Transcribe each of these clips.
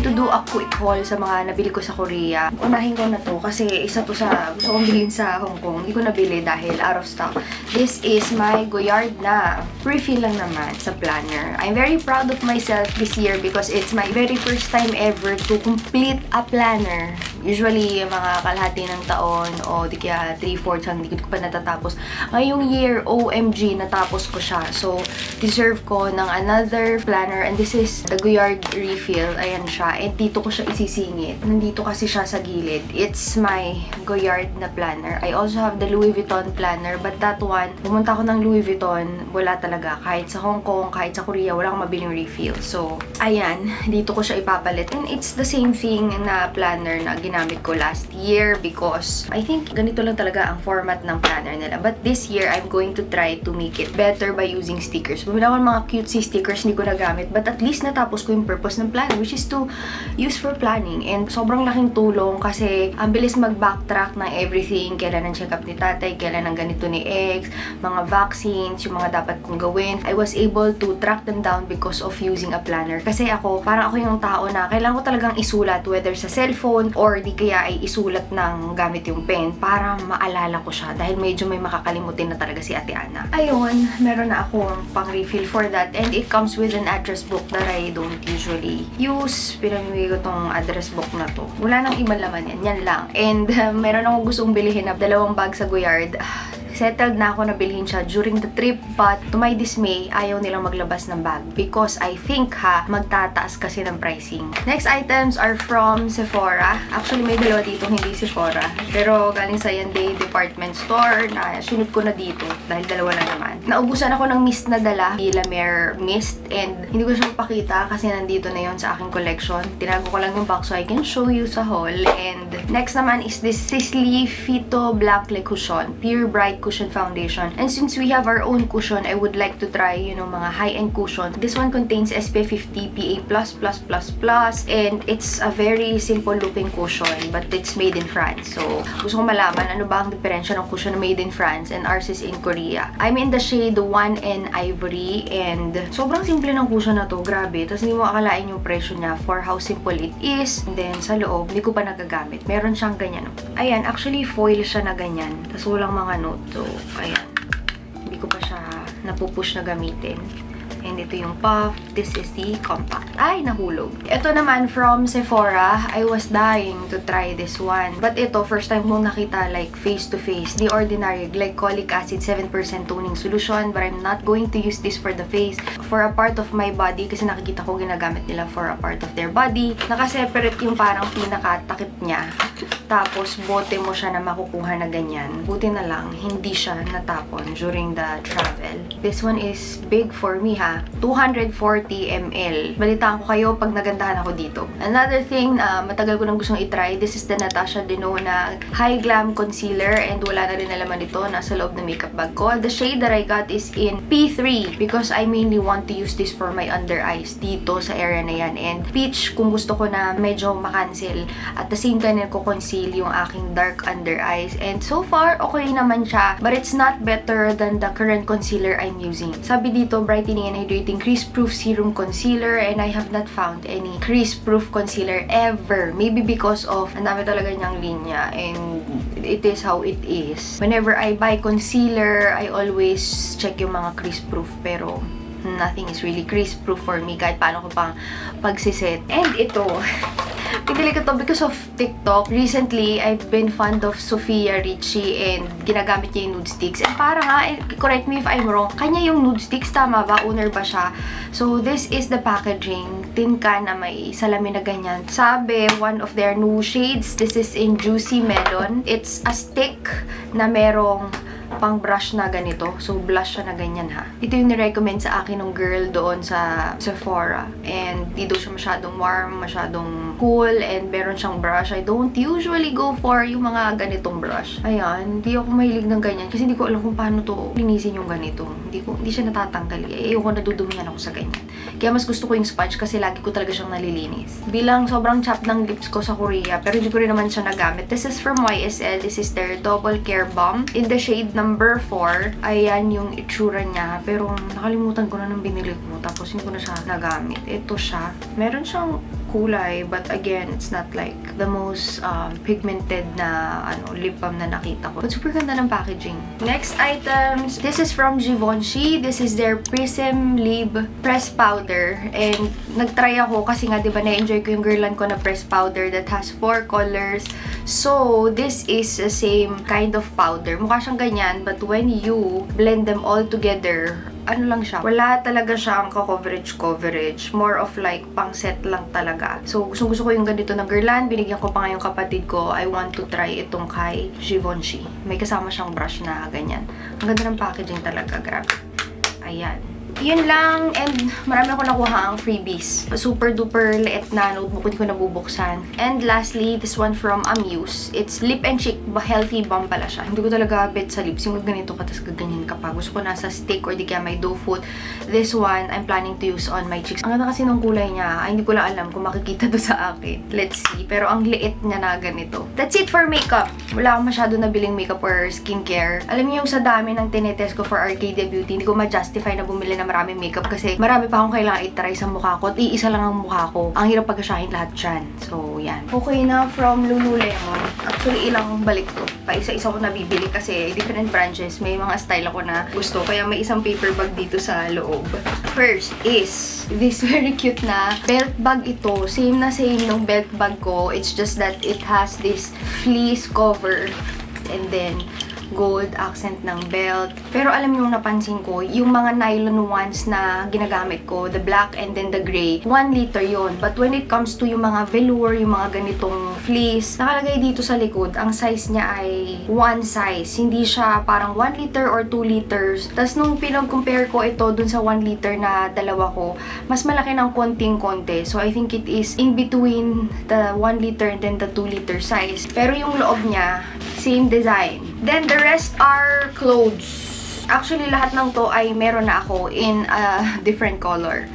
to do a quick haul sa mga nabili ko sa Korea. Unahin ko na to kasi isa to sa gusto kong bilhin sa Hong Kong. Hindi ko nabili dahil out of stock. This is my Goyard na refill lang naman sa planner. I'm very proud of myself this year because it's my very first time ever to complete a planner. Usually, mga kalahati ng taon o di kaya 3/4 hindi ko pa natatapos. Ngayong year, OMG, natapos ko siya. So, deserve ko ng another planner and this is the Goyard refill. Ayan siya. And dito ko siya isisingit. Nandito kasi siya sa gilid. It's my Goyard na planner. I also have the Louis Vuitton planner but that one, pumunta ako ng Louis Vuitton, wala talaga. Kahit sa Hong Kong, kahit sa Korea, wala akong mabiling refill. So, ayan. Dito ko siya ipapalit. And it's the same thing na planner na ginamit ko last year because I think ganito lang talaga ang format ng planner nila. But this year, I'm going to try to make it better by using stickers. Bumili ako ng mga cutesy stickers, hindi ko nagamit. But at least natapos ko yung purpose ng planner, which is to use for planning. And sobrang laking tulong kasi ang bilis mag-backtrack ng everything. Kailan ang check-up ni tatay, kailan ang ganito ni ex, mga vaccines, yung mga dapat kong gawin. I was able to track them down because of using a planner. Kasi ako, parang ako yung tao na kailangan ko talagang isulat whether sa cellphone or di kaya ay isulat ng gamit yung pen para maalala ko siya dahil medyo may makakalimutin na talaga si Ate Ana. Ayun, meron na akong pang-refill for that and it comes with an address book that I don't usually use. Pinamimigay ko tong address book na to. Wala nang ibang laman yan. Yan lang. And meron akong gustong bilhin na 2 bag sa Goyard. Settled na ako na bilhin siya during the trip but to my dismay, ayaw nilang maglabas ng bag because I think magtataas kasi ng pricing. Next items are from Sephora. Actually, may dalawa dito, hindi Sephora. Pero galing sa Yanday department store na sunod ko na dito dahil dalawa na naman. Naubusan ako ng mist na dala, La Mer mist and hindi ko siya mapakita kasi nandito na yon sa aking collection. Tinago ko lang yung box so I can show you sa haul. And next naman is this Sisley Phyto Black Le Cushion, Pure Bright Cushion Foundation. And since we have our own cushion, I would like to try, you know, mga high-end cushion. This one contains SPF 50 PA++++, and it's a very simple looking cushion, but it's made in France. So, gusto ko malaman ano ba ang diferensya ng cushion na made in France and ours is in Korea. I'm in the shade 1 and Ivory, and sobrang simple ng cushion na to, grabe. Tapos hindi mo akalain yung presyo niya for how simple it is. And then, sa loob, hindi ko pa nagagamit. Meron siyang ganyan. Ayan, actually foil siya na ganyan. Tapos walang mga note. So, ayan. Hindi ko pa siya napupush na gamitin. And ito yung puff. This is the compact. Ay, nahulog. Ito naman from Sephora. I was dying to try this one. But ito, first time kong nakita like face to face. The Ordinary Glycolic Acid 7% Toning Solution. But I'm not going to use this for the face. For a part of my body. Kasi nakikita ko ginagamit nila for a part of their body. Nakaseparate yung parang pinakatakip niya. Tapos, bote mo siya na makukuha na ganyan. Buti na lang, hindi siya natapon during the travel. This one is big for me, ha? 240 ml. Balitaan ko kayo pag nagandahan ako dito. Another thing na matagal ko nang gustong itry, this is the Natasha Denona High Glam Concealer and wala na rin alaman ito. Nasa loob ng makeup bag ko. The shade that I got is in P3 because I mainly want to use this for my under eyes dito sa area na yan. And peach kung gusto ko na medyo makancel. At the same time, ko conceal yung aking dark under eyes. And so far, okay naman siya. But it's not better than the current concealer I'm using. Sabi dito, brightening and hydrating crease-proof serum concealer and I have not found any crease-proof concealer ever. Maybe because of ang dami talaga niyang linya and it is how it is. Whenever I buy concealer, I always check yung mga crease-proof pero nothing is really crease-proof for me kahit paano ko pang pagsiset. And ito, pinili ko to because of TikTok. Recently, I've been fond of Sofia Richie and ginagamit niya yung nude sticks. And parang correct me if I'm wrong, kanya yung nude sticks, tama ba? Owner ba siya? So, this is the packaging. Tin can na may salamin na ganyan. Sabi, one of their new shades. This is in Juicy Melon. It's a stick na merong pang brush na ganito. So, blush siya na ganyan, ha. Ito yung ni-recommend sa akin ng girl doon sa Sephora. And di daw siya masyadong warm, masyadong cool, and meron siyang brush. I don't usually go for yung mga ganitong brush. Ayan, hindi ako mahilig ng ganyan kasi hindi ko alam kung paano to linisin yung ganito. Hindi siya natatanggal. Ayoko nadudumihan ako sa ganyan. Kaya mas gusto ko yung sponge kasi lagi ko talaga siyang nalilinis. Bilang sobrang chap ng lips ko sa Korea, pero hindi ko rin naman siya nagamit. This is from YSL. This is their Double Care Balm. In the shade number 4. Ayan yung itsura niya. Pero nakalimutan ko na nung binili ko. Tapos hindi ko na siya nagamit. Ito siya. Meron siyang kulay. But again, it's not like the most pigmented na lip balm na nakita ko. But super ganda ng packaging. Next items, this is from Givenchy. This is their Prism Lip Press Powder. And nagtry ako kasi nga, diba, na-enjoy ko yung Guerlain ko na press powder that has 4 colors. So, this is the same kind of powder. Mukha siyang ganyan, but when you blend them all together, ano lang siya, wala talaga siyang ka-coverage. More of like, pang set lang talaga. So, gusto ko yung ganito na Guerlain. Binigyan ko pa nga yung kapatid ko. I want to try itong kay Givenchy. May kasama siyang brush na ganyan. Ang ganda ng packaging talaga. Grabe. Ayan. Yun lang, and marami ako nakuha ang freebies. Super duper liit na notebook, hindi ko nabubuksan. And lastly, this one from Amuse. It's Lip and Cheek Healthy Balm pala siya. Hindi ko talaga bet sa lips. Yung ganito ka, tas gaganyan ka pa. Gusto ko nasa stick or di kaya may doe foot. This one, I'm planning to use on my cheeks. Ang ganda kasi ng kulay niya. Ay, hindi ko lang alam kung makikita to sa akin. Let's see. Pero ang liit niya na ganito. That's it for makeup. Wala akong masyado nabiling makeup or skincare. Alam niyo yung sa dami ng tinetest ko for Arcadia Beauty, hindi ko ma-justify na bumili na maraming makeup kasi marami pa akong kailangan i-try sa mukha ko at iisa lang ang mukha ko. Ang hirap pag-asyahin lahat dyan. So, yan. Okay na from Lululemon. Actually, ilang balik to. Pa-isa-isa ko nabibili kasi different branches. May mga style ako na gusto. Kaya may isang paper bag dito sa loob. First is this very cute na belt bag ito. Same na same ng belt bag ko. It's just that it has this fleece cover and then gold accent ng belt. Pero alam niyo, napansin ko, yung mga nylon ones na ginagamit ko, the black and then the gray, 1 liter yon. But when it comes to yung mga velour, yung mga ganitong fleece, nakalagay dito sa likod, ang size niya ay 1 size. Hindi siya parang 1 liter or 2 liters. Tapos nung pinag-compare ko ito dun sa 1 liter na dalawa ko, mas malaki ng konting-konti. So I think it is in between the 1 liter and then the 2 liter size. Pero yung loob niya, same design. Then the rest are clothes. Actually, lahat ng to ay meron na ako in a different color.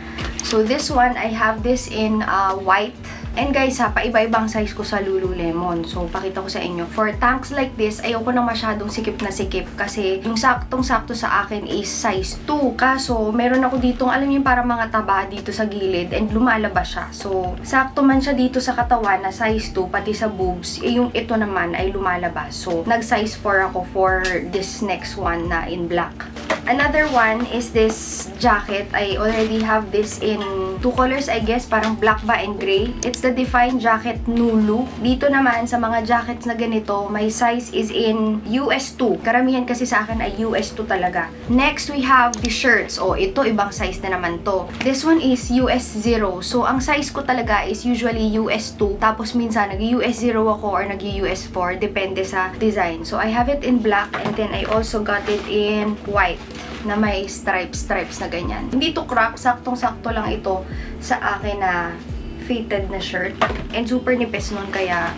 So this one, I have this in white. And guys ha, paiba-ibang size ko sa Lululemon. So, pakita ko sa inyo. For tanks like this, ayoko na masyadong sikip na sikip. Kasi yung saktong-sakto sa akin is size 2. Kaso, meron ako ditong, alam niyo, para mga taba dito sa gilid. And lumalabas siya. So, sakto man siya dito sa katawan na size 2, pati sa boobs. Eh, yung ito naman ay lumalabas. So, nag-size 4 ako for this next one na in black. Another one is this jacket. I already have this in 2 colors, I guess. Parang black ba and gray. It's the Define Jacket Nulu. Dito naman, sa mga jackets na ganito, my size is in US 2. Karamihan kasi sa akin ay US 2 talaga. Next, we have the shirts. Oh, ito, ibang size na naman to. This one is US 0. So, ang size ko talaga is usually US 2. Tapos, minsan, nag-US 0 ako or nag-US 4. Depende sa design. So, I have it in black and then I also got it in white na may stripes na ganyan. Hindi to crop, saktong-sakto lang ito sa akin na fitted na shirt. And super nipis nun, kaya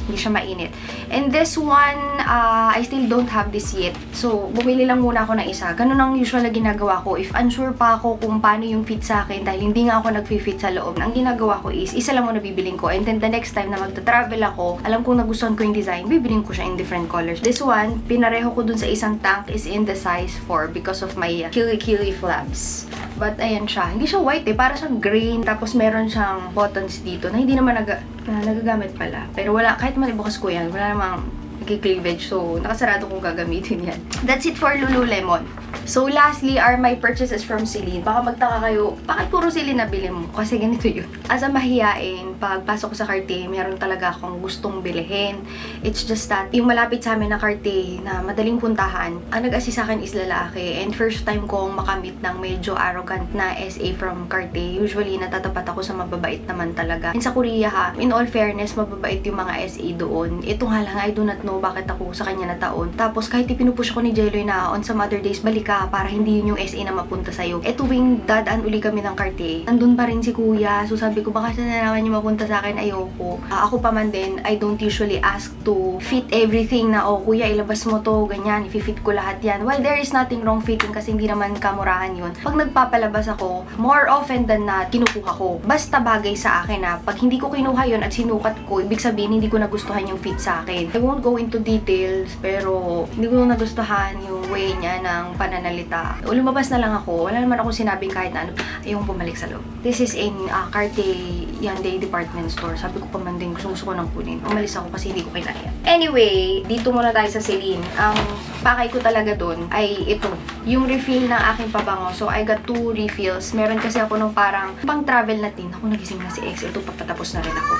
hindi siya mainit. And this one, I still don't have this yet. So, bumili lang muna ako ng isa. Ganun ang usual na ginagawa ko. If unsure pa ako kung paano yung fit sa akin, dahil hindi nga ako nag-fit sa loob, ang ginagawa ko is, isa lang muna bibiling ko. And then the next time na magta-travel ako, alam kong nagustuhan ko yung design, bibiling ko siya in different colors. This one, pinareho ko dun sa isang tank is in the size 4 because of my kili-kili flaps. But ayan siya. Hindi siya white eh. Para siyang green. Tapos meron siyang buttons dito na hindi naman nagagamit pala. Pero wala, kahit man ibukas ko yan, wala namang nagki-cleavage. So, nakasarado kong gagamitin yan. That's it for Lululemon. So, lastly are my purchases from Celine. Baka magtaka kayo, bakit puro Celine nabili mo? Kasi ganito yun. As a mahiyain, pagpasok ko sa Cartier, meron talaga akong gustong bilhin. It's just that, yung malapit sa amin na Cartier, na madaling puntahan, ang nag-assist sa akin is lalaki. And first time kong makamit ng medyo arrogant na SA from Cartier. Usually, natatapat ako sa mababait naman talaga. And sa Korea ha, in all fairness, mababait yung mga SA doon. Ito nga lang, I do not know bakit ako sa kanya nataon. Tapos, kahit ipinupush ko ni Jeloy na on some other days, balik ka para hindi yun yung SA na mapunta sa'yo. E tuwing dadaan uli kami ng Cartier, nandun pa rin si kuya. So sabi ko, baka siya na naman yung mapunta sa akin, ayoko. Ako pa man din, I don't usually ask to fit everything na, oh kuya, ilabas mo to, ganyan, i-fit ko lahat yan. While there is nothing wrong fitting kasi hindi naman kamurahan yun. Pag nagpapalabas ako, more often than not, kinukuha ko. Basta bagay sa akin na, pag hindi ko kinuha yun at sinukat ko, ibig sabihin, hindi ko nagustuhan yung fit sa akin. I won't go into details, pero hindi ko nagustuhan yung way niya ng pananalita. Lumabas na lang ako. Wala naman ako sinabing kahit na ano. Ayong bumalik sa loob. This is in Cartier Hyundai department department store. Sabi ko pa man din, gusto ko nang kunin. Umalis ako kasi hindi ko kinaya. Anyway, dito muna tayo sa Celine. Ang pakay ko talaga dun ay ito. Yung refill ng aking pabango. So, I got 2 refills. Meron kasi ako nung parang pang travel na tin. Ako nagising na si X. Ito, papatapos na rin ako.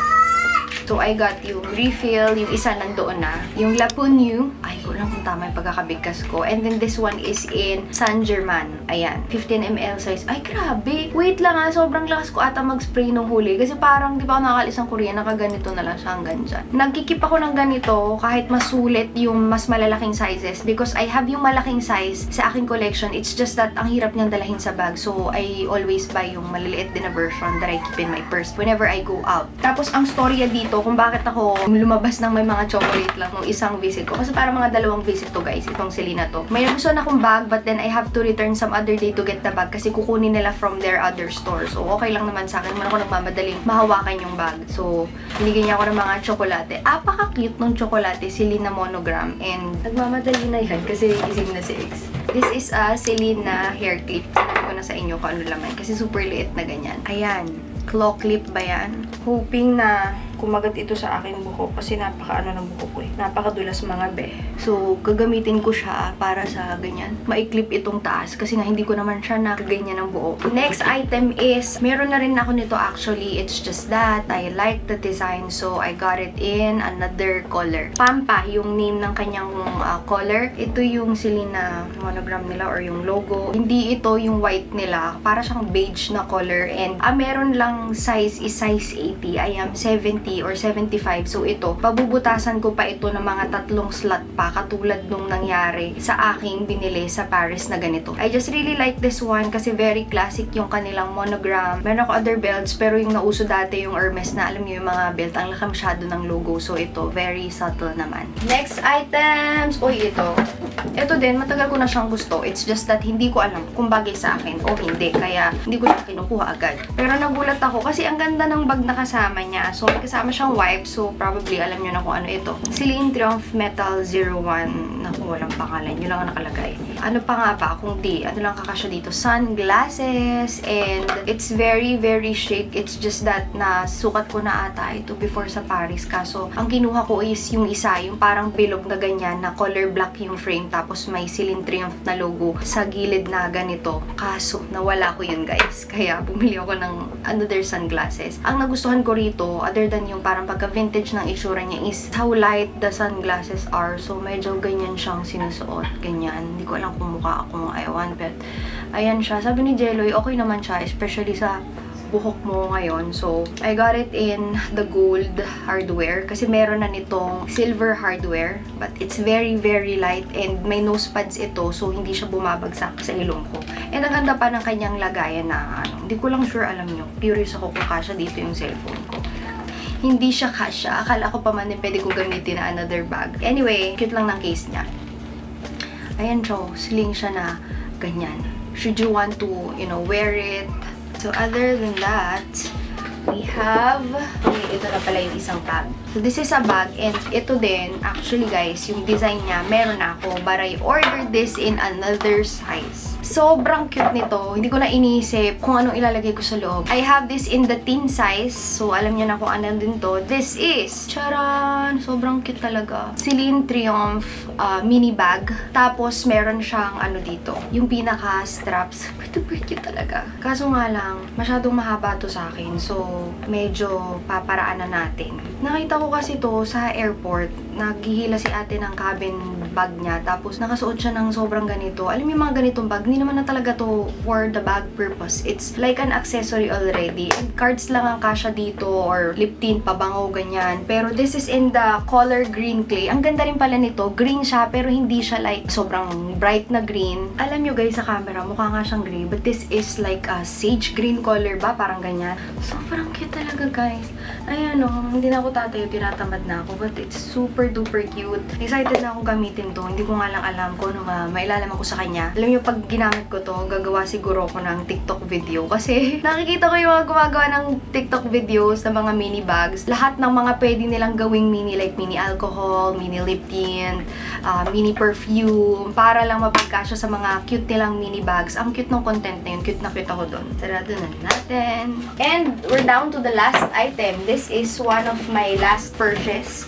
So, I got yung refill, yung isa nandoon na. Yung La Punyu, ay, ko lang kung tama yung pagkakabigkas ko. And then, this one is in San German. Ayan, 15 ml size. Ay, grabe! Wait lang ha, sobrang lakas ko ata mag-spray nung huli. Kasi parang, di ba ako nakakalis ng Korea, nakaganito na lang siya hanggang dyan. Nagkikip ako ng ganito, kahit masulit yung mas malalaking sizes. Because I have yung malaking size sa aking collection. It's just that, ang hirap niyang dalahin sa bag. So, I always buy yung maliliit din na version that I keep in my purse whenever I go out. Tapos, ang storya dito, kung bakit ako lumabas ng may mga chocolate lang nung isang visit ko. Kasi parang mga 2 visit to guys, itong Celine na to. May nagustuhan akong bag, but then I have to return some other day to get the bag kasi kukunin nila from their other store. So, okay lang naman sa akin. Naman ako nagmamadaling mahawakan yung bag. So, binigyan niya ako ng mga tsokolate. Apaka-cute ng tsokolate, Celine na monogram. And, nagmamadali na yan kasi gising na si X. This is a Celine na hair clip. Sinabi ko na sa inyo kung ano laman kasi super liit na ganyan. Ayan. Claw clip ba yan? Hoping na kumagat ito sa aking buhok kasi napaka-ano ng buhok ko eh. Napakadulas mga be. So, gagamitin ko siya para sa ganyan. Maiklip itong taas kasi nga hindi ko naman siya nakaganyan ng buhok. Next item is, meron na rin ako nito actually. It's just that I like the design so I got it in another color. Pampa, yung name ng kanyang color. Ito yung Celine na monogram nila or yung logo. Hindi ito yung white nila. Para siyang beige na color and meron lang size is size 80. I am 70 or 75. So, ito, pabubutasan ko pa ito ng mga 3 slot pa katulad nung nangyari sa aking binili sa Paris na ganito. I just really like this one kasi very classic yung kanilang monogram. Meron ako other belts pero yung nauso dati yung Hermes na alam niyo yung mga belt ang laki masyado ng logo. So, ito, very subtle naman. Next items! Uy, ito. Ito din, matagal ko na siyang gusto. It's just that hindi ko alam kung bagay sa akin o hindi. Kaya, hindi ko siya kinukuha agad. Pero nagulat ako kasi ang ganda ng bag na kasama niya. So, may kasama siyang wipe. So, probably alam nyo na kung ano ito. Celine Triumph Metal 01. Naku, walang pangalan. Yun lang ang nakalagay. Ano pa nga ba? Kung di, ano lang kakasya dito? Sunglasses. And it's very, very chic. It's just that nasukat ko na ata ito before sa Paris. Kaso, ang kinuha ko is yung isa. Yung parang bilog na ganyan na color black yung frame. Tapos may Celine Triumph na logo sa gilid na ganito. Kaso, nawala ko yun guys. Kaya, bumili ako ng another sunglasses. Ang nagustuhan ko rito, other than yung parang pagka-vintage ng itsura niya is how light the sunglasses are. So, medyo ganyan siyang sinusuot. Ganyan. Hindi ko alam kung mukha akong ewan, but ayan siya. Sabi ni Jeloy, okay naman siya, especially sa buhok mo ngayon. So, I got it in the gold hardware kasi meron na nitong silver hardware. But it's very, very light and may nose pads ito so hindi siya bumabagsak sa ilong ko. And ang ganda pa ng kanyang lagayan na hindi ko lang sure alam nyo. Curious ako kung kasya dito yung cellphone ko. Hindi siya kasya. Akala ko pa man din pwede kong gamitin na another bag. Anyway, cute lang ng case niya. Ayan siya. Sling siya na ganyan. Should you want to, you know, wear it? So, other than that, we have, ito na pala yung isang bag. So, this is a bag and ito din, actually guys, yung design niya, meron na ako, but I ordered this in another size. Sobrang cute nito. Hindi ko na iniisip kung anong ilalagay ko sa loob. I have this in the teen size. So, alam niyo na kung ano din to. This is, charan! Sobrang cute talaga. Celine Triumph mini bag. Tapos, meron siyang ano dito. Yung pinaka-straps. Super cute talaga. Kaso nga lang, masyadong mahaba to sa akin. So, medyo paparaan na natin. Nakita ko kasi to sa airport. Naghihila si ate ng cabin bag niya. Tapos, nakasuot siya ng sobrang ganito. Alam mo yung mga ganitong bag, hindi naman na talaga to for the bag purpose. It's like an accessory already. And cards lang ang kasya dito or lip tint, pabango, ganyan. Pero this is in the color green clay. Ang ganda rin pala nito. Green siya, pero hindi siya like sobrang bright na green. Alam nyo guys, sa camera, mukha nga siyang green. But this is like a sage green color ba? Parang ganyan. Sobrang cute talaga guys. Ayan o, hindi na ako tatayo, tinatamad na ako. But it's super duper cute. Excited na akong gamitin to. Hindi ko nga lang alam kung ano mailalaman ko sa kanya. Alam niyo, pag ginamit ko to, gagawa siguro ako ng TikTok video. Kasi nakikita ko yung mga gumagawa ng TikTok videos ng mga mini bags. Lahat ng mga pwede nilang gawing mini, like mini alcohol, mini lip tint, mini perfume, para lang mapagkasya sa mga cute nilang mini bags. Ang cute ng content na yun. Cute na cute ako doon. Sarado na natin. And we're down to the last item. This is one of my last purchase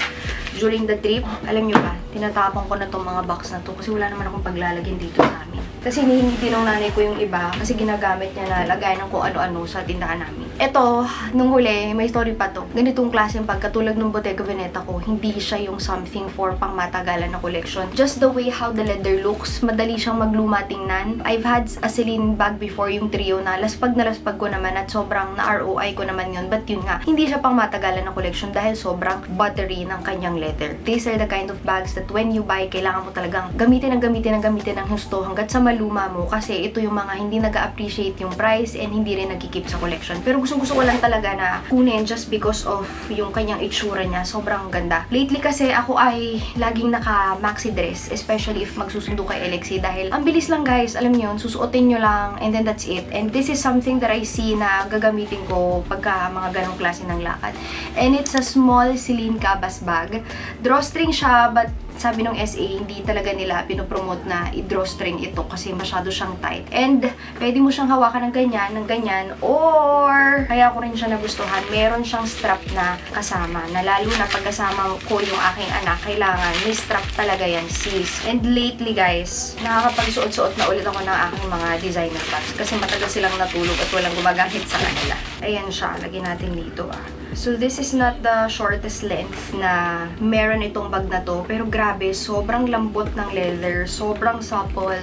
during the trip. Alam nyo ba, tinatapon ko na tong mga box na to kasi wala naman akong paglalagyan dito sa amin. Kasi hinihingi din ng nanay ko yung iba kasi ginagamit niya na lagay ng kung ano-ano sa tindahan namin. Ito, nung huli, may story pa to. Ganitong klaseng pagkatulad ng Bottega Veneta ko, hindi siya yung something for pang matagalan na collection. Just the way how the leather looks, madali siyang magluma tingnan. I've had a Celine bag before, yung trio na laspag ko naman at sobrang na-ROI ko naman yun. But yun nga, hindi siya pang matagalan na collection dahil sobrang buttery ng kanyang leather. These are the kind of bags that when you buy, kailangan mo talagang gamitin ng husto hanggat sa maluma mo kasi ito yung mga hindi nag-appreciate yung price and hindi rin nagkikip sa collection. Pero gusto ko lang talaga na kunin just because of yung kanyang itsura niya. Sobrang ganda. Lately kasi ako ay laging naka-maxi dress, especially if magsusundo kay Alexi dahil ang bilis lang guys, alam niyo yun, susuotin nyo lang and then that's it. And this is something that I see na gagamitin ko pagka mga ganong klase ng lakad. And it's a small Celine Cabas bag. Drawstring siya, but sabi ng SA, hindi talaga nila pinopromote na i-drawstring ito kasi masyado siyang tight. And pwede mo siyang hawakan ng ganyan, or kaya ko rin siya nagustuhan. Meron siyang strap na kasama, na lalo na pagkasama ko yung aking anak, kailangan may strap talaga yan, sis. And lately guys, nakakapagsuot-suot na ulit ako ng aking mga designer bags kasi matagal silang natulog at walang gumagamit sa kanila. Ayan siya, lagyan natin dito So this is not the shortest length na meron itong bag na to, pero grabe, sobrang lambot ng leather, sobrang supple,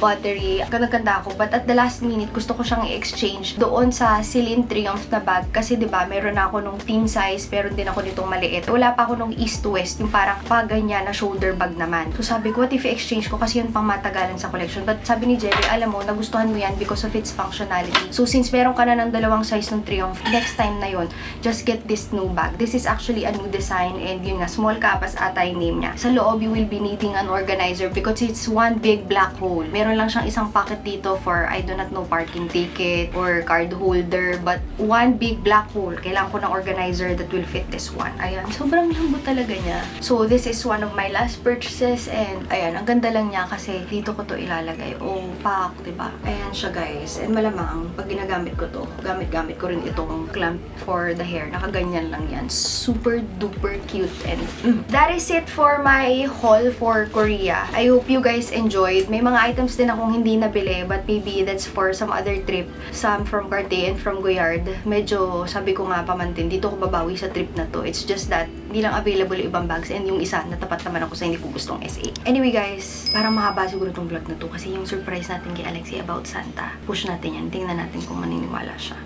buttery. Ganda-ganda ako. But at the last minute, gusto ko siyang i-exchange doon sa Celine Triumph na bag. Kasi diba, meron na ako nung teen size, meron din ako nitong maliit. Wala pa ako nung east to west, yung parang ganyan na shoulder bag naman. So sabi ko, what if i-exchange ko? Kasi yun pang matagalan sa collection. But sabi ni Jerry, alam mo, nagustuhan mo yan because of its functionality. So since meron ka na ng dalawang size ng Triumph, next time na yun, just get this new bag. This is actually a new design and yun nga, small capas ata yung name niya. Sa loob, you will be needing an organizer because it's one big black hole. Meron lang siyang isang pocket dito for, I do not know, parking ticket or card holder, but one big black hole. Kailangan ko ng organizer that will fit this one. Ayan, sobrang lambot talaga niya. So, this is one of my last purchases and ayan, ang ganda lang niya kasi dito ko to ilalagay. Oh, pak, diba? Ayan siya guys. And malamang, pag ginagamit ko to, gamit-gamit ko rin itong clamp for the hair. Nakaganyan lang yan. Super duper cute and that is it for my haul for Korea. I hope you guys enjoyed. May mga items din akong hindi nabili, but maybe that's for some other trip. Some from Cartier and from Goyard. Medyo, sabi ko nga pamantin, dito ko babawi sa trip na to. It's just that, hindi lang available yung ibang bags and yung isa, natapat naman ako sa hindi ko gustong SA. Anyway guys, parang mahaba siguro tong vlog na to kasi yung surprise natin kay Alexi about Santa. Push natin yan. Tingnan natin kung maniniwala siya.